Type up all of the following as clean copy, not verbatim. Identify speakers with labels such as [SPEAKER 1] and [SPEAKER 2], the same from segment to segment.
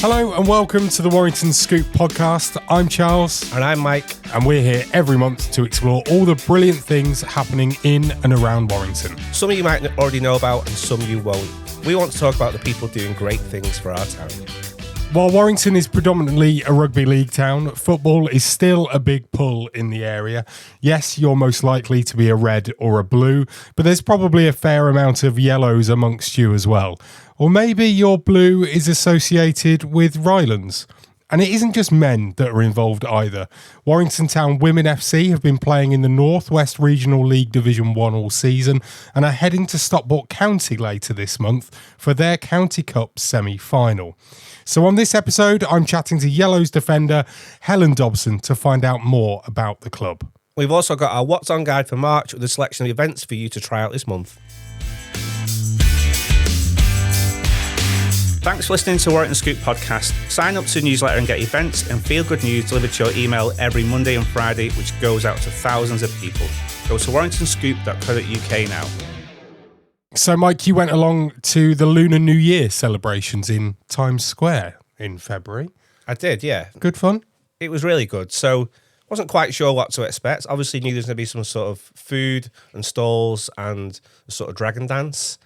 [SPEAKER 1] Hello and welcome to the Warrington Scoop podcast. I'm Charles.
[SPEAKER 2] And I'm Mike.
[SPEAKER 1] And we're here every month to explore all the brilliant things happening in and around Warrington.
[SPEAKER 2] Some of you might already know about and some you won't. We want to talk about the people doing great things for our town.
[SPEAKER 1] While Warrington is predominantly a rugby league town, football is still a big pull in the area. Yes, you're most likely to be a red or a blue, but there's probably a fair amount of yellows amongst you as well. Or maybe your blue is associated with Rylands. And it isn't just men that are involved either. Warrington Town Women FC have been playing in the North West Regional League Division 1 all season and are heading to Stockport County later this month for their County Cup semi-final. So on this episode, I'm chatting to Yellow's defender Helen Dobson to find out more about the club.
[SPEAKER 2] We've also got our What's On guide for March with a selection of events for you to try out this month.
[SPEAKER 3] Thanks for listening to Warrington Scoop podcast. Sign up to the newsletter and get events and feel-good news delivered to your email every Monday and Friday, which goes out to thousands of people. Go to warringtonscoop.co.uk now.
[SPEAKER 1] So, Mike, you went along to the Lunar New Year celebrations in Times Square in February.
[SPEAKER 2] I did, yeah.
[SPEAKER 1] Good fun?
[SPEAKER 2] It was really good. So, wasn't quite sure what to expect. Obviously, knew there's going to be some sort of food and stalls and a sort of dragon dance.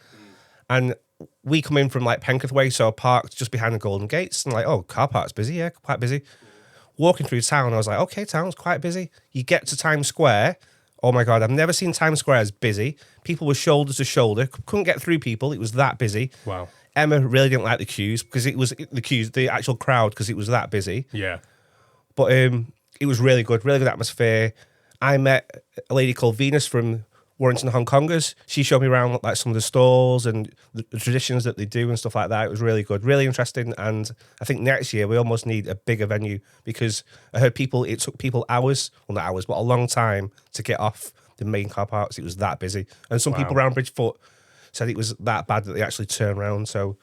[SPEAKER 2] And we come in from like Penketh way, so parked just behind the Golden Gates, and like, oh, car park's busy, yeah, quite busy. Walking through town, I was like, okay, town's quite busy. You get to Times Square, oh my God, I've never seen Times Square as busy. People were shoulder to shoulder, couldn't get through people, it was that busy.
[SPEAKER 1] Wow.
[SPEAKER 2] Emma really didn't like the queues, because it was the queues, the actual crowd, because it was that busy.
[SPEAKER 1] Yeah.
[SPEAKER 2] But it was really good atmosphere. I met a lady called Venus from Warrington Hong Kongers. She showed me around like some of the stalls and the traditions that they do and stuff like that. It was really good, really interesting. And I think next year we almost need a bigger venue, because I heard it took people hours, well not hours, but a long time to get off the main car parks. It was that busy. And some people around Bridgefoot said it was that bad that they actually turned around. So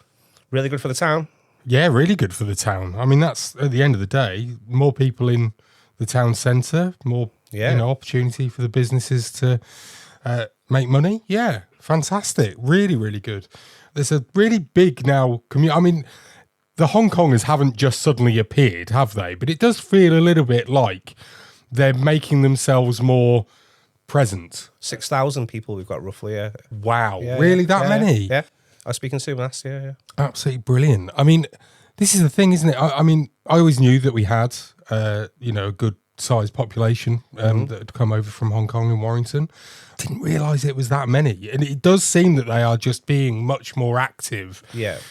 [SPEAKER 2] really good for the town.
[SPEAKER 1] Yeah, really good for the town. I mean, that's at the end of the day, more people in the town centre, more opportunity for the businesses to make money. Yeah, fantastic. Really, really good. There's a really big now community. I mean, the Hong Kongers haven't just suddenly appeared, have they? But it does feel a little bit like they're making themselves more present.
[SPEAKER 2] 6,000 people we've got roughly, yeah.
[SPEAKER 1] Wow, really that many?
[SPEAKER 2] Yeah. I was speaking to him last, yeah.
[SPEAKER 1] Absolutely brilliant. I mean, this is the thing, isn't it? I mean, I always knew that we had, a good sized population that had come over from Hong Kong and Warrington. Didn't realise it was that many. And it does seem that they are just being much more active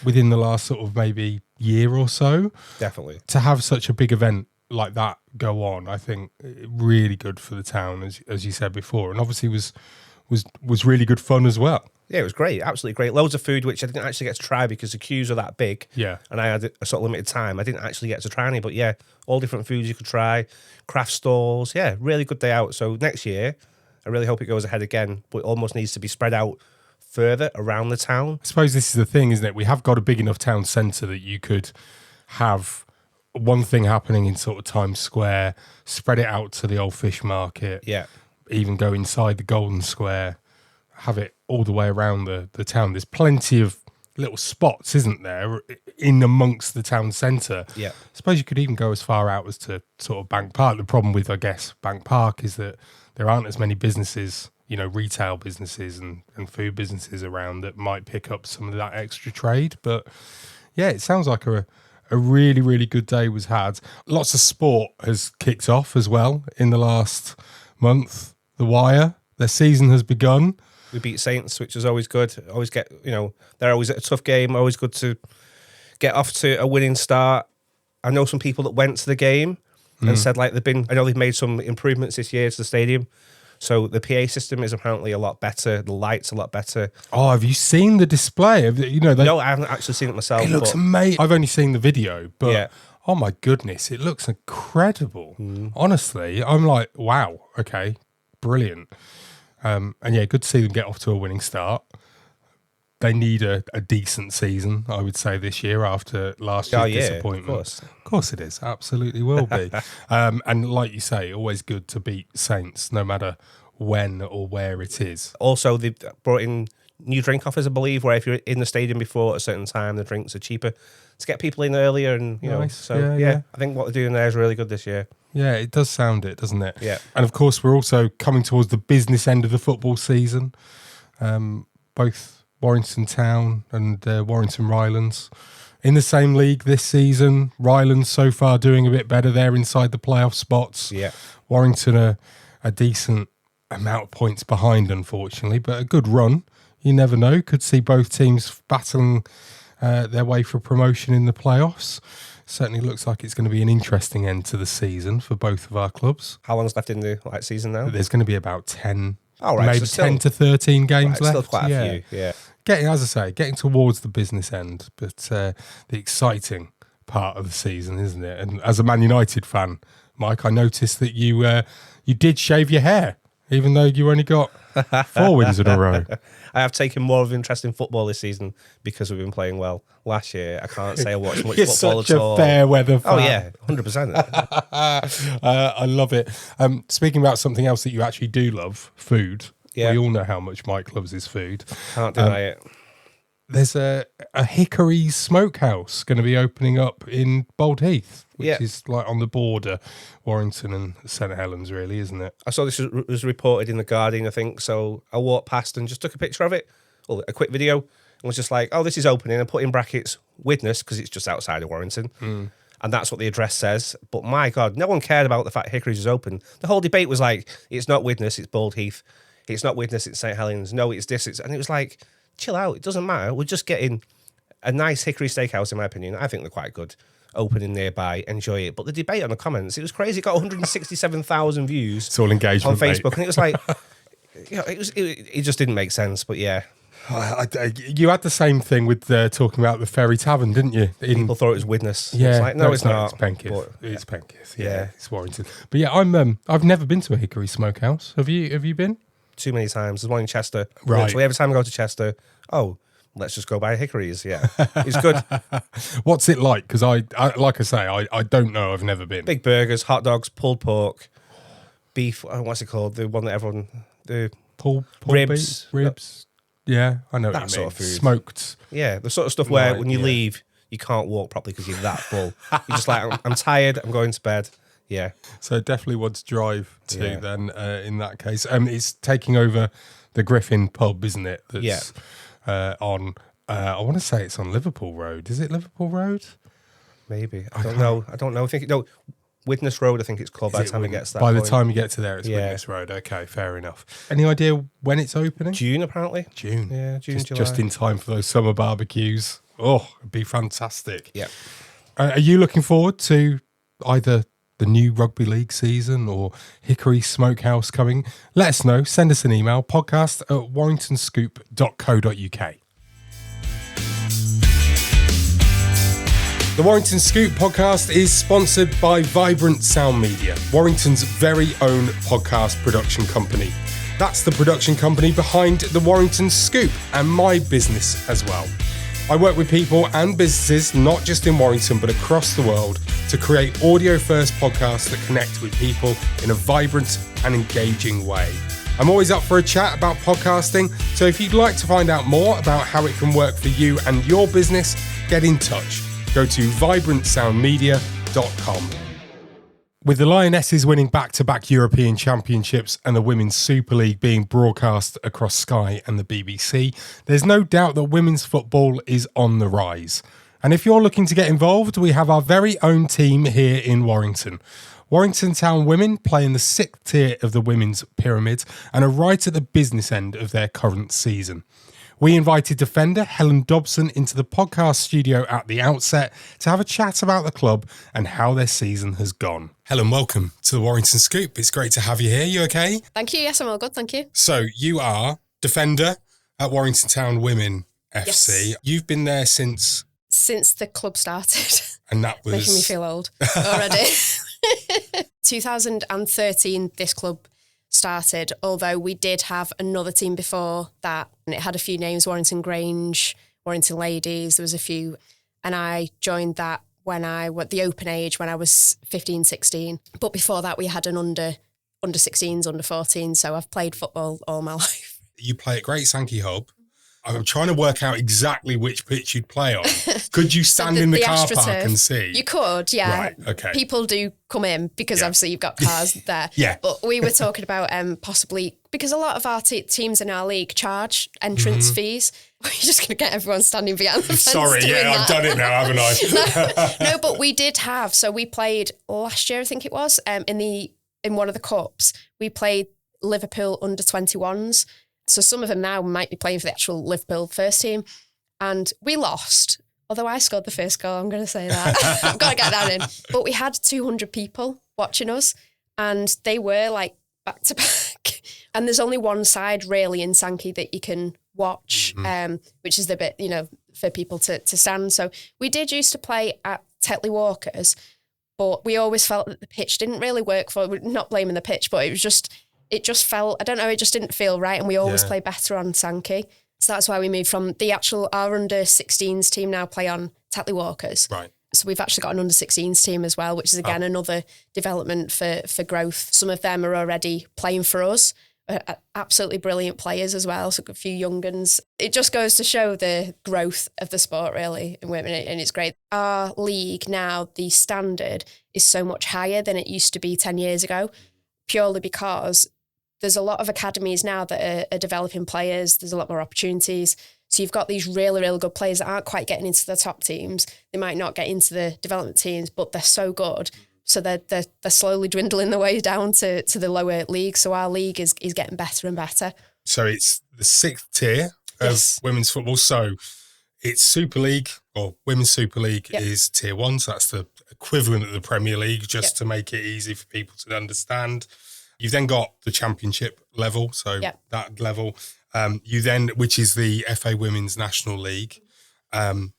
[SPEAKER 1] within the last sort of maybe year or so.
[SPEAKER 2] Definitely.
[SPEAKER 1] To have such a big event like that go on, I think really good for the town, as you said before. And obviously was really good fun as well.
[SPEAKER 2] Yeah, it was great, absolutely great. Loads of food, which I didn't actually get to try because the queues are that big.
[SPEAKER 1] Yeah.
[SPEAKER 2] And I had a sort of limited time. I didn't actually get to try any, but yeah, all different foods you could try, craft stalls. Yeah, really good day out. So next year, I really hope it goes ahead again, but it almost needs to be spread out further around the town.
[SPEAKER 1] I suppose this is the thing, isn't it? We have got a big enough town centre that you could have one thing happening in sort of Times Square, spread it out to the old fish market.
[SPEAKER 2] Yeah.
[SPEAKER 1] Even go inside the Golden Square, have it all the way around the town. There's plenty of little spots, isn't there, in amongst the town centre.
[SPEAKER 2] Yeah.
[SPEAKER 1] I suppose you could even go as far out as to sort of Bank Park. The problem with, I guess, Bank Park is that there aren't as many businesses, retail businesses and food businesses around that might pick up some of that extra trade. But yeah, it sounds like a really, really good day was had. Lots of sport has kicked off as well in the last month. The Wire, their season has begun.
[SPEAKER 2] We beat Saints, which is always good. Always get, they're always a tough game. Always good to get off to a winning start. I know some people that went to the game and said they've made some improvements this year to the stadium. So the PA system is apparently a lot better. The lights a lot better.
[SPEAKER 1] Oh, have you seen the display?
[SPEAKER 2] No, I haven't actually seen it myself.
[SPEAKER 1] It looks amazing. I've only seen the video, but oh my goodness, it looks incredible. Honestly, I'm like, wow, okay, brilliant. And yeah, good to see them get off to a winning start. They need a decent season, I would say, this year after last year's disappointment. Of course it is. Absolutely will be. And like you say, always good to beat Saints, no matter when or where it is.
[SPEAKER 2] Also, they've brought in new drink offers, I believe, where if you're in the stadium before at a certain time, the drinks are cheaper to get people in earlier. And, you know,
[SPEAKER 1] Nice.
[SPEAKER 2] so
[SPEAKER 1] Yeah.
[SPEAKER 2] I think what they're doing there is really good this year.
[SPEAKER 1] Yeah, it does sound it, doesn't it?
[SPEAKER 2] Yeah.
[SPEAKER 1] And of course, we're also coming towards the business end of the football season. Both Warrington Town and Warrington Rylands in the same league this season. Rylands so far doing a bit better. They're inside the playoff spots.
[SPEAKER 2] Yeah.
[SPEAKER 1] Warrington are a decent amount of points behind, unfortunately, but a good run. You never know. Could see both teams battling their way for promotion in the playoffs. Certainly looks like it's going to be an interesting end to the season for both of our clubs.
[SPEAKER 2] How long's left in the season now?
[SPEAKER 1] There's going to be about 10,
[SPEAKER 2] right,
[SPEAKER 1] maybe
[SPEAKER 2] so
[SPEAKER 1] 10 to 13 games
[SPEAKER 2] right,
[SPEAKER 1] left.
[SPEAKER 2] Still quite a few, yeah.
[SPEAKER 1] Getting towards the business end, but the exciting part of the season, isn't it? And as a Man United fan, Mike, I noticed that you did shave your hair, even though you only got 4 wins in a row.
[SPEAKER 2] I have taken more of an interest in football this season because we've been playing well. Last year, I can't say I watched much
[SPEAKER 1] You're
[SPEAKER 2] football
[SPEAKER 1] such
[SPEAKER 2] at
[SPEAKER 1] a
[SPEAKER 2] all.
[SPEAKER 1] fair weather fan.
[SPEAKER 2] Oh yeah, 100%.
[SPEAKER 1] I love it. Speaking about something else that you actually do love, food.
[SPEAKER 2] Yeah.
[SPEAKER 1] We all know how much Mike loves his food.
[SPEAKER 2] Can't deny it.
[SPEAKER 1] There's a Hickory Smokehouse going to be opening up in Bold Heath, which is like on the border, Warrington and St Helens, really, isn't it?
[SPEAKER 2] I saw this was reported in The Guardian, I think. So I walked past and just took a picture of it, or a quick video, and was just like, oh, this is opening. I put in brackets Widnes because it's just outside of Warrington. And that's what the address says. But my God, no one cared about the fact Hickory's was open. The whole debate was like, it's not Widnes, it's Bold Heath. It's not Widnes, it's St Helens. No, it's this. And it was like, chill out. It doesn't matter. We're just getting a nice Hickory steakhouse, in my opinion. I think they're quite good. Opening nearby, enjoy it. But the debate on the comments, it was crazy. It got 167,000 views.
[SPEAKER 1] It's all engagement
[SPEAKER 2] on Facebook,
[SPEAKER 1] mate.
[SPEAKER 2] And it was like, it just didn't make sense. But yeah,
[SPEAKER 1] you had the same thing with talking about the Ferry Tavern, didn't you?
[SPEAKER 2] people thought it was Widnes.
[SPEAKER 1] Yeah,
[SPEAKER 2] It's like, no, it's not.
[SPEAKER 1] It's Penketh.
[SPEAKER 2] But,
[SPEAKER 1] It's Penketh. Yeah, it's Warrington. But yeah, I've never been to a Hickory Smokehouse. Have you been?
[SPEAKER 2] too many times. There's one in Chester.
[SPEAKER 1] Right.
[SPEAKER 2] Literally every time I go to Chester, let's just go by Hickory's. Yeah, it's good.
[SPEAKER 1] What's it like? Because I like I say, I don't know. I've never been.
[SPEAKER 2] Big burgers, hot dogs, pulled pork, beef. What's it called? The one that everyone the
[SPEAKER 1] Pulled
[SPEAKER 2] ribs.
[SPEAKER 1] Ribs. Yeah, I know
[SPEAKER 2] That
[SPEAKER 1] what you
[SPEAKER 2] sort
[SPEAKER 1] mean.
[SPEAKER 2] of food.
[SPEAKER 1] Smoked.
[SPEAKER 2] Yeah, the sort of stuff where
[SPEAKER 1] Right,
[SPEAKER 2] when you
[SPEAKER 1] yeah.
[SPEAKER 2] leave, you can't walk properly because you're that full. You're just like, I'm tired. I'm going to bed. Yeah.
[SPEAKER 1] So definitely want to drive to
[SPEAKER 2] Yeah.
[SPEAKER 1] then in that case. It's taking over the Griffin pub, isn't it? That's on, I want to say it's on Liverpool Road. Is it Liverpool Road?
[SPEAKER 2] Maybe. I don't know. I think Widnes Road, I think it's called by the time it gets to that
[SPEAKER 1] By the
[SPEAKER 2] point.
[SPEAKER 1] time you get to there, it's
[SPEAKER 2] Yeah.
[SPEAKER 1] Widnes Road. Okay, fair enough. Any idea when it's opening?
[SPEAKER 2] June, apparently.
[SPEAKER 1] June.
[SPEAKER 2] Yeah, June,
[SPEAKER 1] just,
[SPEAKER 2] July.
[SPEAKER 1] just in time for those summer barbecues. Oh, it'd be fantastic.
[SPEAKER 2] Yeah.
[SPEAKER 1] Are you looking forward to either the new Rugby League season or Hickory Smokehouse coming? Let us know. Send us an email, podcast@warringtonscoop.co.uk. The Warrington Scoop podcast is sponsored by Vibrant Sound Media, Warrington's very own podcast production company. That's the production company behind the Warrington Scoop and my business as well. I work with people and businesses, not just in Warrington, but across the world, to create audio-first podcasts that connect with people in a vibrant and engaging way. I'm always up for a chat about podcasting, so if you'd like to find out more about how it can work for you and your business, get in touch. Go to vibrantsoundmedia.com. With the Lionesses winning back-to-back European Championships and the Women's Super League being broadcast across Sky and the BBC, there's no doubt that women's football is on the rise. And if you're looking to get involved, we have our very own team here in Warrington. Warrington Town Women play in the 6th tier of the women's pyramid and are right at the business end of their current season. We invited defender Helen Dobson into the podcast studio at the outset to have a chat about the club and how their season has gone. Helen, welcome to the Warrington Scoop. It's great to have you here. You okay?
[SPEAKER 4] Thank you. Yes, I'm all good. Thank you.
[SPEAKER 1] So you are defender at Warrington Town Women FC.
[SPEAKER 4] Yes.
[SPEAKER 1] You've been there since
[SPEAKER 4] the club started.
[SPEAKER 1] And that was...
[SPEAKER 4] Making me feel old already. 2013, this club started, although we did have another team before that, and it had a few names: Warrington Grange, Warrington Ladies. There was a few, and I joined that when I was the open age when I was 15, 16. But before that, we had an under 16s, under 14. So I've played football all my life.
[SPEAKER 1] You play at Great Sankey Hub, I'm trying to work out exactly which pitch you'd play on. Could you stand in the car park and see?
[SPEAKER 4] You could, yeah.
[SPEAKER 1] Right, okay.
[SPEAKER 4] People do come in because obviously you've got cars there.
[SPEAKER 1] Yeah.
[SPEAKER 4] But we were talking about possibly, because a lot of our teams in our league charge entrance fees. We're just going to get everyone standing behind the fence.
[SPEAKER 1] Sorry, I've done it now, haven't I?
[SPEAKER 4] No, but we did have, so we played last year, I think it was, in one of the cups, we played Liverpool under 21s. So some of them now might be playing for the actual Liverpool first team. And we lost. Although I scored the first goal, I'm going to say that. I've got to get that in. But we had 200 people watching us. And they were like back to back. And there's only one side really in Sankey that you can watch, which is the bit, for people to stand. So we did used to play at Tetley Walkers, but we always felt that the pitch didn't really work for, we're not blaming the pitch, but it just felt, I don't know, it just didn't feel right. And we always play better on Sankey. So that's why we moved from our under 16s team now play on Tetley Walkers.
[SPEAKER 1] Right.
[SPEAKER 4] So we've actually got an under 16s team as well, which is again another development for growth. Some of them are already playing for us, absolutely brilliant players as well. So a few young uns. It just goes to show the growth of the sport really in women, and it's great. Our league now, the standard is so much higher than it used to be 10 years ago, purely because there's a lot of academies now that are developing players. There's a lot more opportunities. So you've got these really, really good players that aren't quite getting into the top teams. They might not get into the development teams, but they're so good. So they're slowly dwindling their way down to the lower league. So our league is getting better and better.
[SPEAKER 1] So it's the 6th tier of women's football. So it's Super League, or Women's Super League is tier 1. So that's the equivalent of the Premier League, just to make it easy for people to understand. You've then got the Championship level, so that level. You then, which is the FA Women's National League,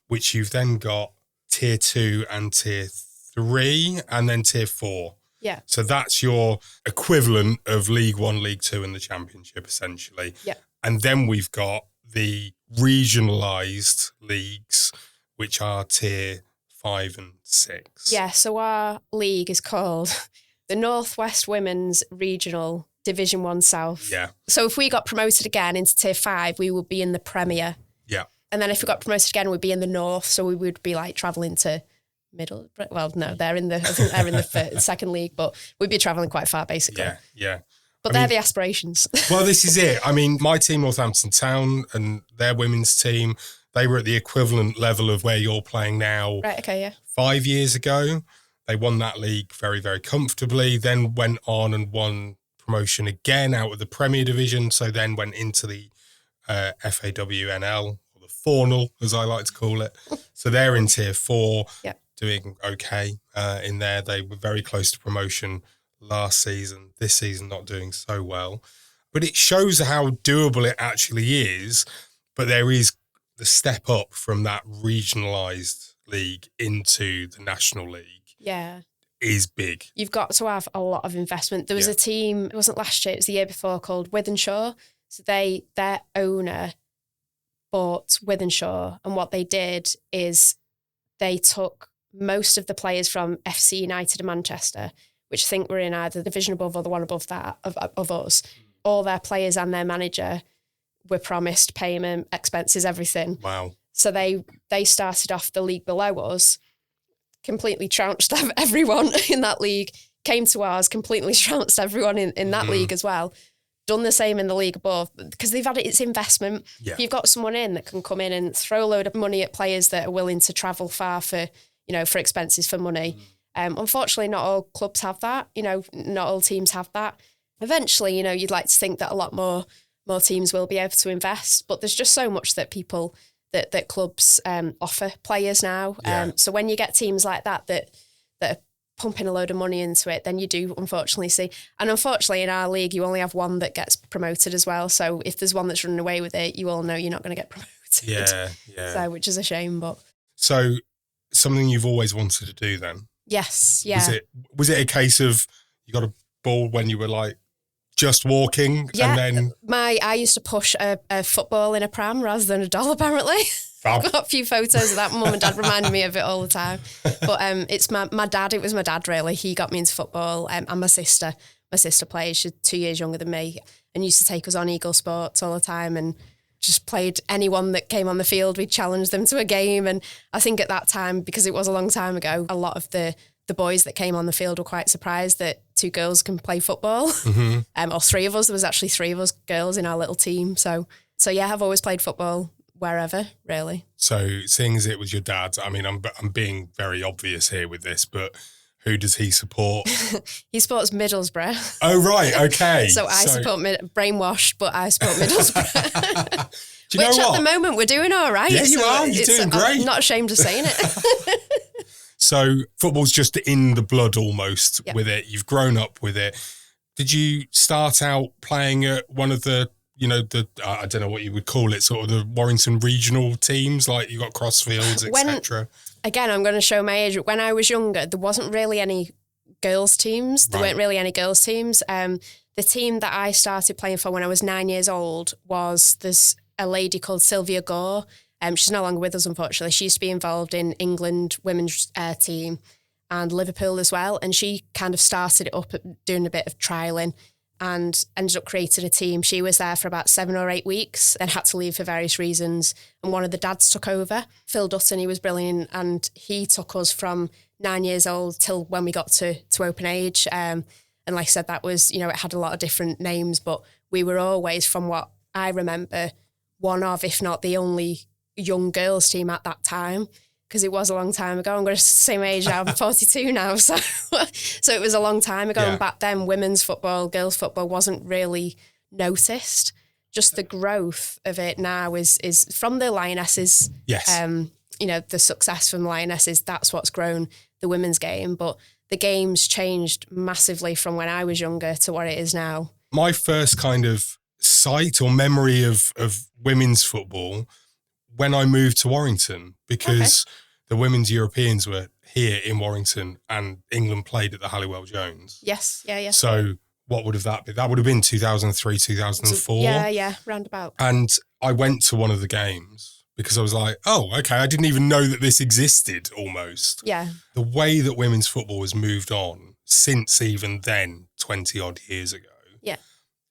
[SPEAKER 1] which you've then got tier 2 and tier 3, and then tier 4.
[SPEAKER 4] Yeah.
[SPEAKER 1] So that's your equivalent of League 1, League 2, and the Championship, essentially.
[SPEAKER 4] Yeah.
[SPEAKER 1] And then we've got the regionalised leagues, which are tier 5 and 6.
[SPEAKER 4] Yeah, so our league is called the North West Women's Regional Division 1 South.
[SPEAKER 1] Yeah.
[SPEAKER 4] So if we got promoted again into tier 5, we would be in the Premier.
[SPEAKER 1] Yeah.
[SPEAKER 4] And then if we got promoted again, we'd be in the North. So we would be like travelling to middle. Well, no, they're in the second league, but we'd be travelling quite far basically.
[SPEAKER 1] Yeah, yeah.
[SPEAKER 4] But they're the aspirations.
[SPEAKER 1] Well, this is it. I mean, my team, Northampton Town, and their women's team, they were at the equivalent level of where you're playing now.
[SPEAKER 4] Right, okay, yeah. 5
[SPEAKER 1] years ago. They won that league very, very comfortably, then went on and won promotion again out of the Premier Division, so then went into the FAWNL, or the Fornal, as I like to call it. So they're in tier 4, doing okay in there. They were very close to promotion last season. This season, not doing so well. But it shows how doable it actually is, but there is the step up from that regionalised league into the National League.
[SPEAKER 4] Yeah.
[SPEAKER 1] Is big.
[SPEAKER 4] You've got to have a lot of investment. There was a team, it wasn't last year, it was the year before, called Withenshaw. So their owner bought Withenshaw, and what they did is they took most of the players from FC United of Manchester, which I think were in either the division above or the one above that of us. All their players and their manager were promised payment, expenses, everything.
[SPEAKER 1] Wow.
[SPEAKER 4] So they started off the league below us, completely trounced everyone in that league, came to ours, completely trounced everyone in that league as well. Done the same in the league above, because they've had its investment. Yeah. If you've got someone in that can come in and throw a load of money at players that are willing to travel far for expenses, for money. Unfortunately, not all clubs have that. Not all teams have that. Eventually, you'd like to think that a lot more teams will be able to invest, but there's just so much that people that clubs offer players now. So when you get teams like that are pumping a load of money into it, then you do unfortunately see. And unfortunately in our league, you only have one that gets promoted as well. So if there's one that's running away with it, you all know you're not going to get promoted.
[SPEAKER 1] Yeah.
[SPEAKER 4] So, which is a shame, but.
[SPEAKER 1] So something you've always wanted to do then?
[SPEAKER 4] Yes, yeah.
[SPEAKER 1] Was it a case of you got a ball when you were like just walking?
[SPEAKER 4] Yeah,
[SPEAKER 1] and then
[SPEAKER 4] I used to push a football in a pram rather than a doll, apparently. I've got a few photos of that. My mum and dad remind me of it all the time. But it's my dad. It was my dad, really. He got me into football, and my sister. My sister plays. She's 2 years younger than me, and used to take us on Eagle Sports all the time. And just played anyone that came on the field. We'd challenge them to a game. And I think at that time, because it was a long time ago, a lot of the boys that came on the field were quite surprised that 2 girls can play football. Or 3 of us. There was actually 3 of us girls in our little team. So yeah, I've always played football wherever, really.
[SPEAKER 1] So seeing as it was your dad, I mean, I'm being very obvious here with this, but who does he support?
[SPEAKER 4] He supports Middlesbrough.
[SPEAKER 1] Oh, right. Okay.
[SPEAKER 4] So I support brainwashed, but I support Middlesbrough.
[SPEAKER 1] Do you know
[SPEAKER 4] Which
[SPEAKER 1] what?
[SPEAKER 4] at the moment we're doing all right.
[SPEAKER 1] Yeah, you are. You're doing great.
[SPEAKER 4] I'm not ashamed of saying it.
[SPEAKER 1] So football's just in the blood almost with it. You've grown up with it. Did you start out playing at one of the, I don't know what you would call it, sort of the Warrington regional teams, like you got Crossfields, etc.?
[SPEAKER 4] Again, I'm going to show my age. When I was younger, there wasn't really any girls' teams. There weren't really any girls' teams. The team that I started playing for when I was 9 years old there's a lady called Sylvia Gore. She's no longer with us, unfortunately. She used to be involved in England women's team and Liverpool as well. And she kind of started it up doing a bit of trialling and ended up creating a team. She was there for about 7 or 8 weeks and had to leave for various reasons. And one of the dads took over. Phil Dutton, he was brilliant. And he took us from 9 years old till when we got to open age. And like I said, that was, it had a lot of different names, but we were always, from what I remember, one of, if not the only young girls team at that time, because it was a long time ago. I'm going to say my age now. I'm 42 now, so it was a long time ago. Yeah. And back then, women's football, girls' football wasn't really noticed. Just the growth of it now is from the Lionesses.
[SPEAKER 1] Yes.
[SPEAKER 4] The success from the Lionesses, that's what's grown the women's game. But the game's changed massively from when I was younger to what it is now.
[SPEAKER 1] My first kind of sight or memory of women's football when I moved to Warrington, because the Women's Europeans were here in Warrington and England played at the Halliwell Jones.
[SPEAKER 4] Yes, yeah.
[SPEAKER 1] So what would have that been? That would have been 2003, 2004.
[SPEAKER 4] Yeah, roundabout.
[SPEAKER 1] And I went to one of the games because I was like, oh, okay, I didn't even know that this existed almost.
[SPEAKER 4] Yeah.
[SPEAKER 1] The way that women's football has moved on since even then, 20 odd years ago,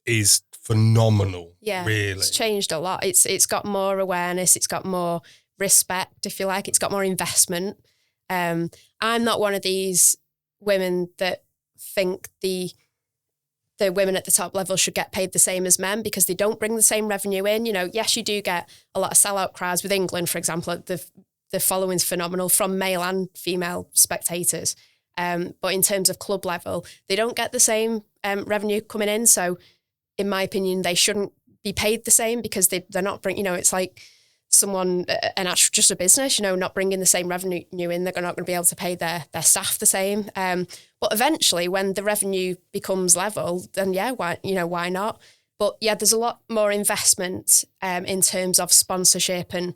[SPEAKER 1] is phenomenal.
[SPEAKER 4] Yeah,
[SPEAKER 1] really.
[SPEAKER 4] It's changed a lot. It's got more awareness. It's got more respect, if you like. It's got more investment. I'm not one of these women that think the women at the top level should get paid the same as men because they don't bring the same revenue in. Yes, you do get a lot of sellout crowds with England, for example. The following's phenomenal from male and female spectators. But in terms of club level, they don't get the same revenue coming in. So in my opinion, they shouldn't be paid the same because they're not bringing, it's like someone, just a business, not bringing the same revenue in, they're not going to be able to pay their staff the same. But eventually when the revenue becomes level, then why not? But yeah, there's a lot more investment in terms of sponsorship and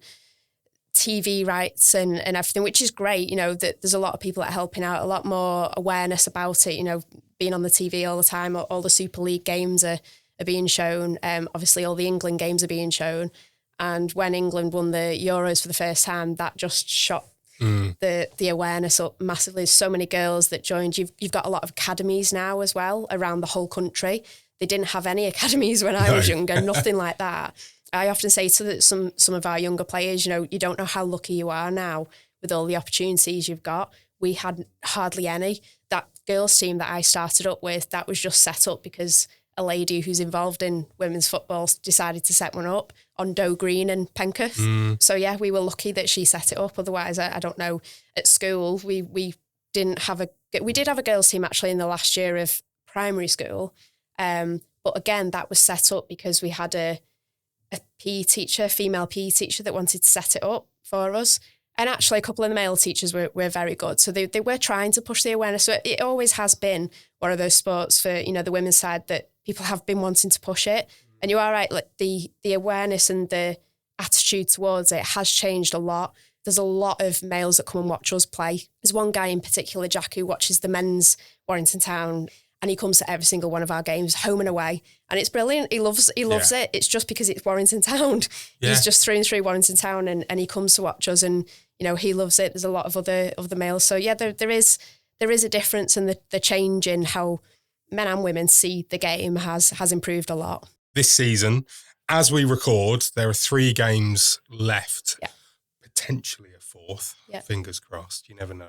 [SPEAKER 4] TV rights and everything, which is great. That there's a lot of people that are helping out, a lot more awareness about it, being on the TV all the time, all the Super League games are being shown. Obviously, all the England games are being shown. And when England won the Euros for the first time, that just shot the awareness up massively. There's so many girls that joined. You've got a lot of academies now as well around the whole country. They didn't have any academies when I was younger, nothing like that. I often say to some of our younger players, you don't know how lucky you are now with all the opportunities you've got. We had hardly any. That girls team that I started up with, that was just set up because a lady who's involved in women's football decided to set one up on Doe Green and Penketh. So yeah, we were lucky that she set it up. Otherwise, I don't know. At school, we did have a girls team actually in the last year of primary school. But again, that was set up because we had a PE teacher, female PE teacher that wanted to set it up for us. And actually a couple of the male teachers were very good. So they were trying to push the awareness. So it always has been one of those sports for, the women's side that people have been wanting to push it. And you are right, like the awareness and the attitude towards it has changed a lot. There's a lot of males that come and watch us play. There's one guy in particular, Jack, who watches the men's Warrington Town, and he comes to every single one of our games, home and away. And it's brilliant. He loves it. It's just because it's Warrington Town. Yeah. He's just through and through Warrington Town and he comes to watch us and, he loves it. There's a lot of other males. So yeah, there is a difference, and the change in how men and women see the game has improved a lot.
[SPEAKER 1] This season, as we record, there are 3 games left.
[SPEAKER 4] Yeah.
[SPEAKER 1] Potentially a 4th.
[SPEAKER 4] Yeah.
[SPEAKER 1] Fingers crossed. You never know.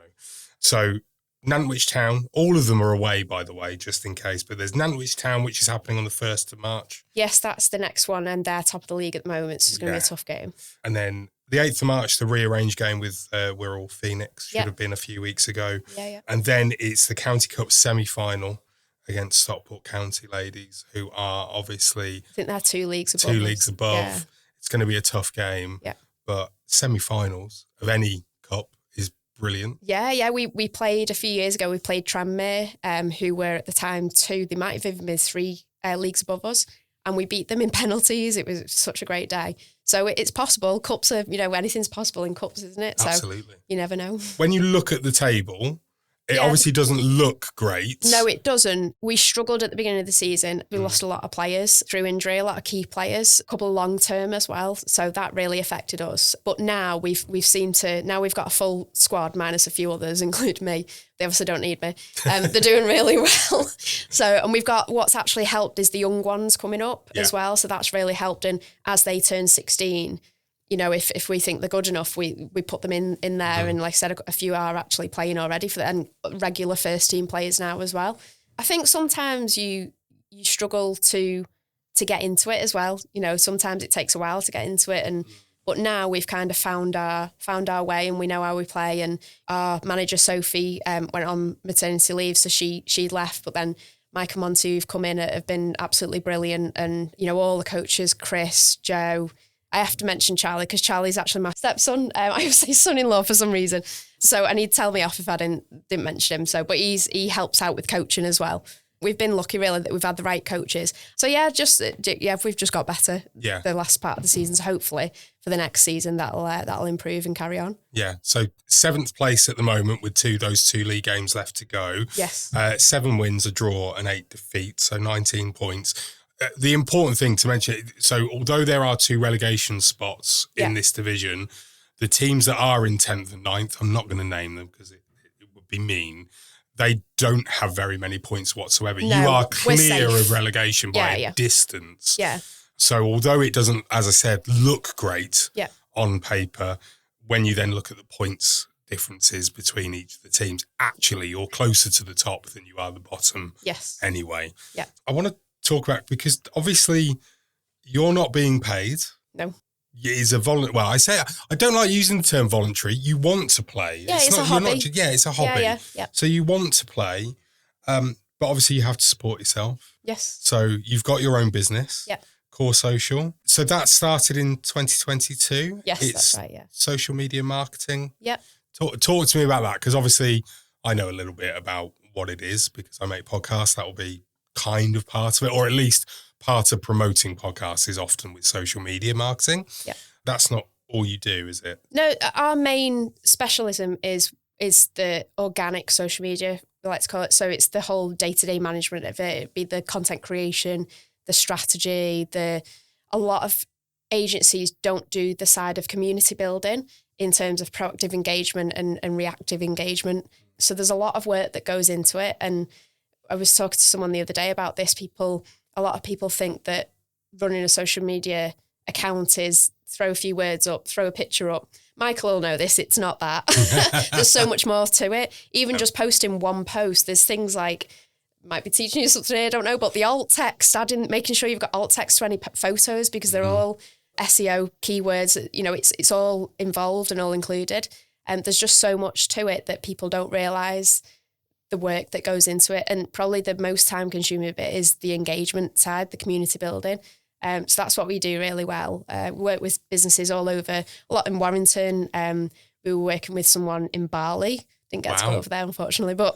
[SPEAKER 1] So Nantwich Town, all of them are away, by the way, just in case. But there's Nantwich Town, which is happening on the 1st of March.
[SPEAKER 4] Yes, that's the next one, and they're top of the league at the moment, so it's going to be a tough game.
[SPEAKER 1] And then the 8th of March, the rearranged game with Wirral Phoenix should
[SPEAKER 4] Yeah.
[SPEAKER 1] have been a few weeks ago.
[SPEAKER 4] Yeah.
[SPEAKER 1] And then it's the County Cup semi-final against Stockport County ladies, who are obviously
[SPEAKER 4] I think they're 2 leagues above.
[SPEAKER 1] 2 leagues above.
[SPEAKER 4] Yeah.
[SPEAKER 1] It's going to be a tough game.
[SPEAKER 4] Yeah.
[SPEAKER 1] But semi-finals of any cup is brilliant.
[SPEAKER 4] Yeah. We played a few years ago. We played Tranmere, who were at the time 2. They might have even been 3 leagues above us, and we beat them in penalties. It was such a great day. So it's possible. Cups are, anything's possible in cups, isn't it?
[SPEAKER 1] Absolutely.
[SPEAKER 4] So you never know.
[SPEAKER 1] When you look at the table, it
[SPEAKER 4] Yeah.
[SPEAKER 1] obviously doesn't look great.
[SPEAKER 4] No, it doesn't. We struggled at the beginning of the season. We lost a lot of players through injury, a lot of key players, a couple long term as well. So that really affected us. But now we've got a full squad minus a few others, including me. They obviously don't need me. They're doing really well. And we've got, what's actually helped is the young ones coming up as well. So that's really helped. And as they turn 16, if we think they're good enough, we put them in there. And like I said, a few are actually playing already and regular first team players now as well. I think sometimes you struggle to get into it as well. Sometimes it takes a while to get into it, but now we've kind of found our way, and we know how we play. And our manager Sophie went on maternity leave, so she left, but then Mike and Monty, who've come in, have been absolutely brilliant. And all the coaches, Chris, Joe. I have to mention Charlie because Charlie's actually my stepson. I always say son-in-law for some reason. So, and he'd tell me off if I didn't mention him. So, but he helps out with coaching as well. We've been lucky really that we've had the right coaches. So we've just got better.
[SPEAKER 1] Yeah.
[SPEAKER 4] The last part of the season. So hopefully for the next season that'll improve and carry on.
[SPEAKER 1] Yeah. So 7th place at the moment with those 2 league games left to go.
[SPEAKER 4] Yes.
[SPEAKER 1] 7 wins, a draw, and 8 defeats. So 19 points. The important thing to mention, so although there are 2 relegation spots in this division, the teams that are in 10th and 9th, I'm not going to name them because it would be mean, they don't have very many points whatsoever.
[SPEAKER 4] No,
[SPEAKER 1] you are
[SPEAKER 4] we're
[SPEAKER 1] clear
[SPEAKER 4] safe.
[SPEAKER 1] of relegation by a distance.
[SPEAKER 4] Yeah.
[SPEAKER 1] So although it doesn't, as I said, look great on paper, when you then look at the points differences between each of the teams, actually you're closer to the top than you are the bottom.
[SPEAKER 4] Yes.
[SPEAKER 1] Anyway.
[SPEAKER 4] Yeah.
[SPEAKER 1] I want to talk about, because obviously you're not being paid.
[SPEAKER 4] No.
[SPEAKER 1] It is a voluntary. Well, I don't like using the term voluntary. You want to play.
[SPEAKER 4] Yeah, it's a hobby.
[SPEAKER 1] It's a hobby.
[SPEAKER 4] Yeah.
[SPEAKER 1] So you want to play, but obviously you have to support yourself.
[SPEAKER 4] Yes.
[SPEAKER 1] So you've got your own business.
[SPEAKER 4] Yeah.
[SPEAKER 1] Core Social. So that started in 2022.
[SPEAKER 4] Yes,
[SPEAKER 1] It's
[SPEAKER 4] that's right. Yeah.
[SPEAKER 1] social media marketing.
[SPEAKER 4] Yep.
[SPEAKER 1] Talk to me about that, because obviously I know a little bit about what it is because I make podcasts. That will be kind of part of it, or at least part of promoting podcasts is often with social media marketing.
[SPEAKER 4] Yeah.
[SPEAKER 1] That's not all you do, is it?
[SPEAKER 4] No, our main specialism is the organic social media, we like to call it. So it's the whole day-to-day management of it. It'd be the content creation, the strategy, a lot of agencies don't do the side of community building in terms of proactive engagement and reactive engagement. So there's a lot of work that goes into it. And I was talking to someone the other day about this. A lot of people think that running a social media account is throw a few words up, throw a picture up. Michael will know this. It's not that. There's so much more to it. Even just posting one post, there's things like, might be teaching you something here, I don't know, but the alt text, making sure you've got alt text to any photos because they're all SEO keywords. It's all involved and all included. And there's just so much to it that people don't realise the work that goes into it. And probably the most time consuming bit is the engagement side, the community building. So that's what we do really well. We work with businesses all over, a lot in Warrington. We were working with someone in Bali. Didn't get to go over there, unfortunately, but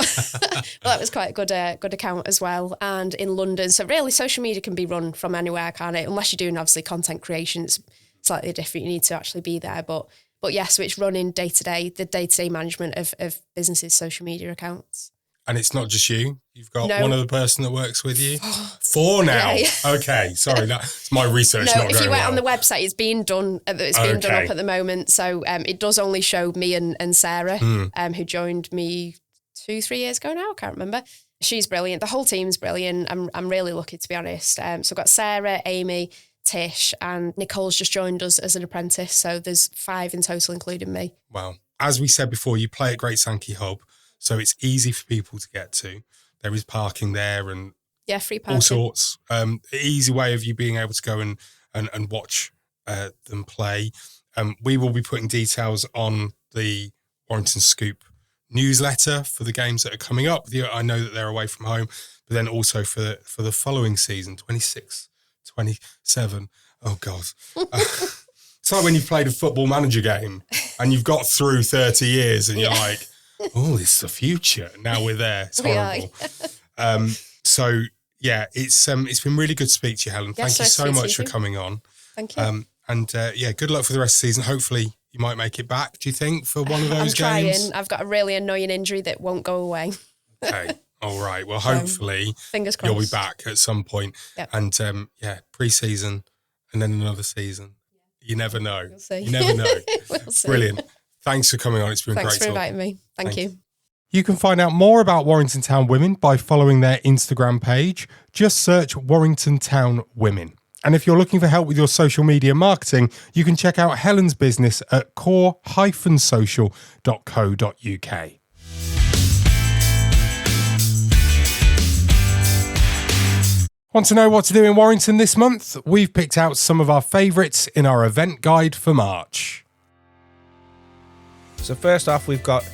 [SPEAKER 4] that was quite a good account as well. And in London. So really social media can be run from anywhere, can't it? Unless you're doing obviously content creation, it's slightly different. You need to actually be there. But yeah, so it's running the day-to-day management of businesses' social media accounts.
[SPEAKER 1] And it's not just you. You've got
[SPEAKER 4] No.
[SPEAKER 1] one other person that works with you. 4 now.
[SPEAKER 4] Yeah.
[SPEAKER 1] Okay, sorry, that's my research
[SPEAKER 4] No,
[SPEAKER 1] not
[SPEAKER 4] if
[SPEAKER 1] going
[SPEAKER 4] you went
[SPEAKER 1] well.
[SPEAKER 4] on the website, it's being done. It's being done
[SPEAKER 1] Okay.
[SPEAKER 4] up at the moment. So it does only show me and Sarah, who joined me 2-3 years ago now. I can't remember. She's brilliant. The whole team's brilliant. I'm really lucky, to be honest. So I've got Sarah, Amy, Tish, and Nicole's just joined us as an apprentice. So there's 5 in total, including me.
[SPEAKER 1] Wow. As we said before, you play at Great Sankey Hub, so it's easy for people to get to. There is parking there and
[SPEAKER 4] Free parking.
[SPEAKER 1] all sorts. Easy way of you being able to go and watch them play. We will be putting details on the Warrington Scoop newsletter for the games that are coming up. I know that they're away from home, but then also for the following season, 26, 27. Oh, God. It's like when you've played a Football Manager game and you've got through 30 years and you're like, oh, this is the future. Now we're there. It's horrible. So, yeah, it's been really good to speak to you, Helen. Thank you so much for coming on.
[SPEAKER 4] Thank you.
[SPEAKER 1] Good luck for the rest of the season. Hopefully you might make it back, do you think, for one of those games?
[SPEAKER 4] I've got a really annoying injury that won't go away.
[SPEAKER 1] Okay. All right. Well, hopefully
[SPEAKER 4] fingers crossed.
[SPEAKER 1] You'll be back at some point.
[SPEAKER 4] Yep.
[SPEAKER 1] And pre-season and then another season. You never know.
[SPEAKER 4] We'll see.
[SPEAKER 1] You never know.
[SPEAKER 4] We'll see.
[SPEAKER 1] Brilliant. Thanks for coming on. It's been
[SPEAKER 4] Thanks
[SPEAKER 1] great
[SPEAKER 4] for
[SPEAKER 1] talking.
[SPEAKER 4] inviting me. Thank you.
[SPEAKER 1] You can find out more about Warrington Town Women by following their Instagram page. Just search Warrington Town Women. And if you're looking for help with your social media marketing, you can check out Helen's business at core-social.co.uk. Want to know what to do in Warrington this month? We've picked out some of our favourites in our event guide for March.
[SPEAKER 2] So first off, we've got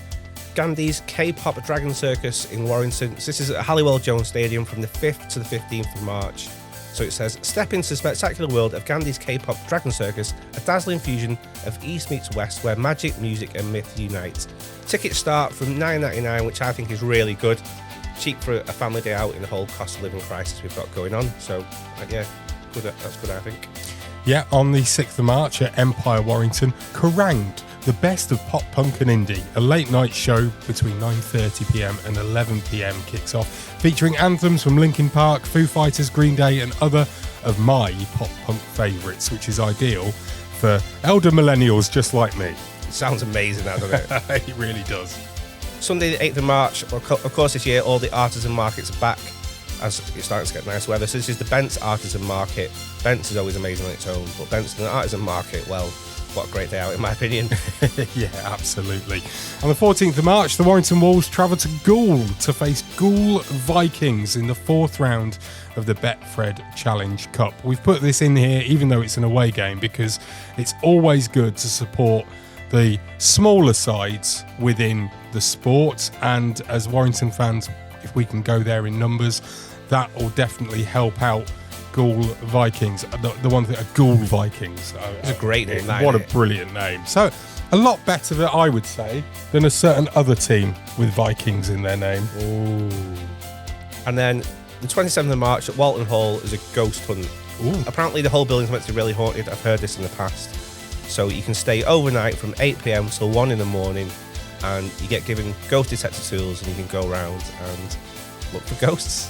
[SPEAKER 2] Gandhi's K-pop Dragon Circus in Warrington. So this is at Halliwell Jones Stadium from the 5th to the 15th of March. So it says, step into the spectacular world of Gandhi's K-pop Dragon Circus, a dazzling fusion of East meets West where magic, music and myth unite. Tickets start from $9.99, which I think is really good. Cheap for a family day out in the whole cost of living crisis we've got going on. So, good. That's good, I think.
[SPEAKER 1] Yeah, on the 6th of March at Empire Warrington, Kerranged, the best of pop, punk and indie. A late night show between 9:30pm and 11pm kicks off, featuring anthems from Linkin Park, Foo Fighters, Green Day and other of my pop punk favourites, which is ideal for elder millennials just like me.
[SPEAKER 2] It sounds amazing, doesn't it?
[SPEAKER 1] It really does.
[SPEAKER 2] Sunday the 8th of March, of course this year all the artisan markets are back as it's starting to get nice weather. So this is the Bents Artisan Market. Bents is always amazing on its own, but Bents and the Artisan Market, well, what a great day out in my opinion.
[SPEAKER 1] Yeah, absolutely. On the 14th of March, the Warrington Wolves travel to Goole to face Goole Vikings in the 4th round of the Betfred Challenge Cup. We've put this in here even though it's an away game because it's always good to support the smaller sides within the sport, and as Warrington fans, if we can go there in numbers, that will definitely help out Goole Vikings. The one thing, Goole Vikings.
[SPEAKER 2] It's a great name.
[SPEAKER 1] What a brilliant name. So a lot better, than I would say, than a certain other team with Vikings in their name.
[SPEAKER 2] Ooh. And then the 27th of March at Walton Hall is a ghost hunt.
[SPEAKER 1] Ooh.
[SPEAKER 2] Apparently the whole building's meant to be really haunted. I've heard this in the past. So you can stay overnight from 8pm till 1 in the morning, and you get given ghost detector tools and you can go around and look for ghosts.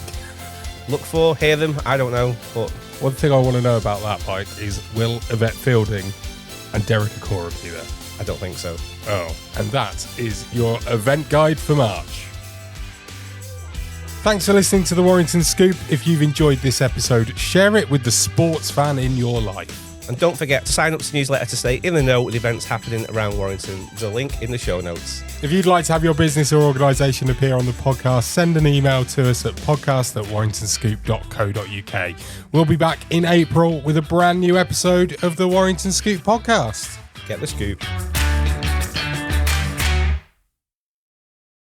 [SPEAKER 2] Hear them, I don't know. But
[SPEAKER 1] one thing I want to know about that, Mike, is will Yvette Fielding and Derek Akora be there?
[SPEAKER 2] I don't think so.
[SPEAKER 1] Oh, and that is your event guide for March. Thanks for listening to the Warrington Scoop. If you've enjoyed this episode, share it with the sports fan in your life.
[SPEAKER 2] And don't forget to sign up to the newsletter to stay in the know with events happening around Warrington. There's a link in the show notes.
[SPEAKER 1] If you'd like to have your business or organisation appear on the podcast, send an email to us at podcast@warringtonscoop.co.uk. We'll be back in April with a brand new episode of the Warrington Scoop podcast.
[SPEAKER 2] Get the scoop.